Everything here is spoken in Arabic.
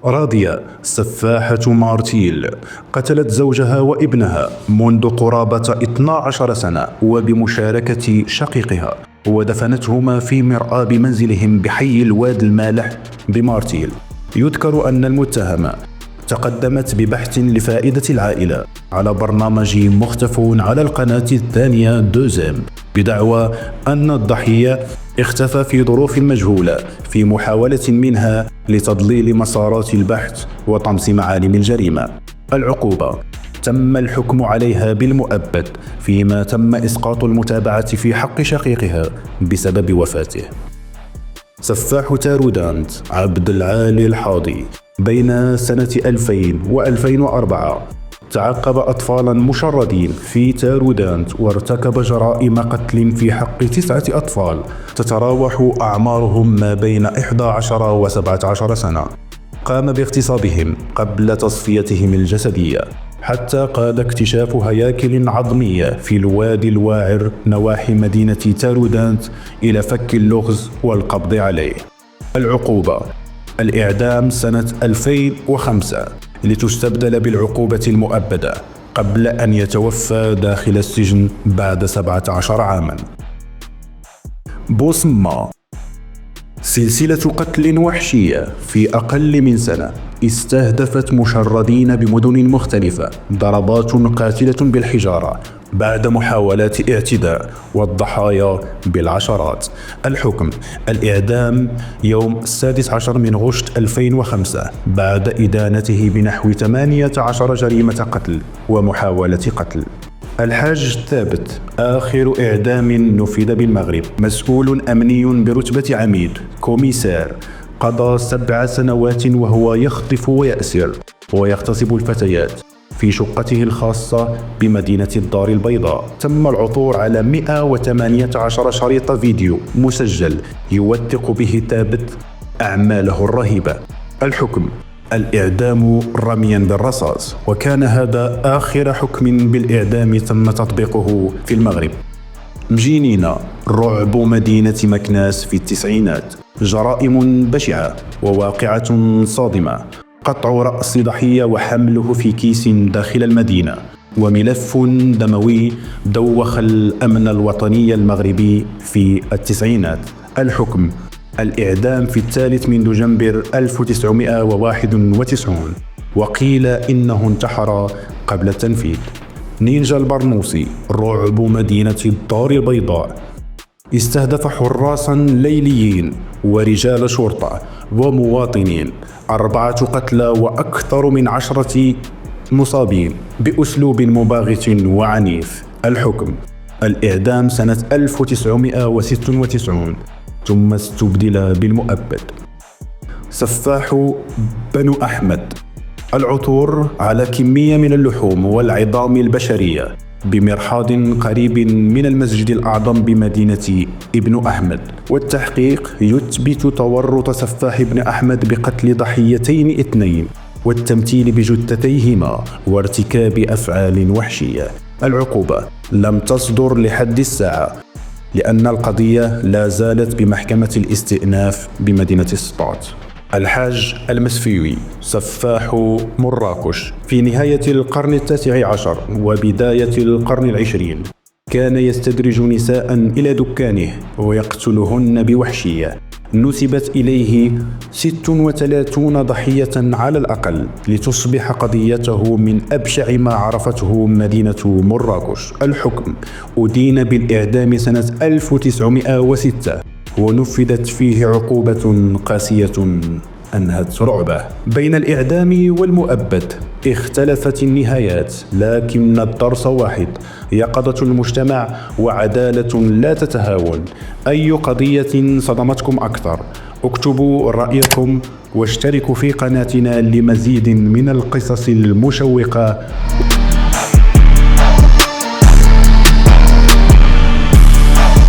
راضية سفاحة مارتيل قتلت زوجها وابنها منذ قرابة 12 سنة وبمشاركة شقيقها، ودفنتهما في مرآب منزلهم بحي الواد المالح بمارتيل. يذكر أن المتهمة تقدمت ببحث لفائدة العائلة على برنامج مختف على القناة الثانية دوزيم بدعوى أن الضحية اختفى في ظروف مجهولة في محاولة منها لتضليل مسارات البحث وطمس معالم الجريمة. العقوبة: تم الحكم عليها بالمؤبد، فيما تم إسقاط المتابعة في حق شقيقها بسبب وفاته. سفاح تارودانت عبد العالي الحاضي بين سنة 2000 و2004 تعقب أطفالا مشردين في تارودانت وارتكب جرائم قتل في حق 9 أطفال تتراوح أعمارهم ما بين 11 و17 سنة. قام باغتصابهم قبل تصفيتهم الجسدية، حتى قاد اكتشاف هياكل عظمية في الوادي الواعر نواحي مدينة تارودانت إلى فك اللغز والقبض عليه. العقوبة: الإعدام سنة 2005 لتستبدل بالعقوبة المؤبدة قبل أن يتوفى داخل السجن بعد 17 عاما. بوسما: سلسلة قتل وحشية في أقل من سنة استهدفت مشردين بمدن مختلفة، ضربات قاتلة بالحجارة بعد محاولات اعتداء، والضحايا بالعشرات. الحكم: الإعدام يوم 16 من غشت 2005 بعد إدانته بنحو 18 جريمة قتل ومحاولة قتل. الحاج ثابت آخر إعدام نفذ بالمغرب، مسؤول أمني برتبة عميد كوميسار، قضى 7 سنوات وهو يخطف ويأسر ويغتصب الفتيات في شقته الخاصة بمدينة الدار البيضاء. تم العثور على 118 شريط فيديو مسجل يوثق به ثابت أعماله الرهيبة. الحكم: الإعدام رميا بالرصاص، وكان هذا آخر حكم بالإعدام تم تطبيقه في المغرب. مجينينا: رعب مدينة مكناس في التسعينات، جرائم بشعة وواقعة صادمة، قطع رأس ضحية وحمله في كيس داخل المدينة، وملف دموي دوخ الأمن الوطني المغربي في التسعينات. الحكم: الإعدام في 3 من دجنبر 1991، وقيل إنه انتحر قبل التنفيذ. نينجا البرنوسي: رعب مدينة الدار البيضاء، استهدف حراسا ليليين ورجال شرطة ومواطنين، 4 قتلى وأكثر من 10 مصابين بأسلوب مباغت وعنيف. الحكم: الإعدام سنة 1996 ثم استبدل بالمؤبد. سفاح بنو أحمد: العثور على كمية من اللحوم والعظام البشرية بمرحاض قريب من المسجد الأعظم بمدينة ابن أحمد، والتحقيق يثبت تورط سفاح بن أحمد بقتل ضحيتين 2 والتمثيل بجثتيهما وارتكاب أفعال وحشية. العقوبة: لم تصدر لحد الساعة لأن القضية لا زالت بمحكمة الاستئناف بمدينة سطات. الحاج المسفيوي: سفاح مراكش في نهاية القرن 19 وبداية القرن 20 كان يستدرج نساء إلى دكانه ويقتلهن بوحشية. نسبت إليه 36 ضحية على الأقل لتصبح قضيته من أبشع ما عرفته مدينة مراكش. الحكم: أدين بالإعدام سنة 1906 ونفذت فيه عقوبة قاسية أنهت رعبه. بين الإعدام والمؤبد اختلفت النهايات، لكن الدرس واحد: يقظة المجتمع وعدالة لا تتهاون. أي قضية صدمتكم أكثر؟ اكتبوا رأيكم واشتركوا في قناتنا لمزيد من القصص المشوقة.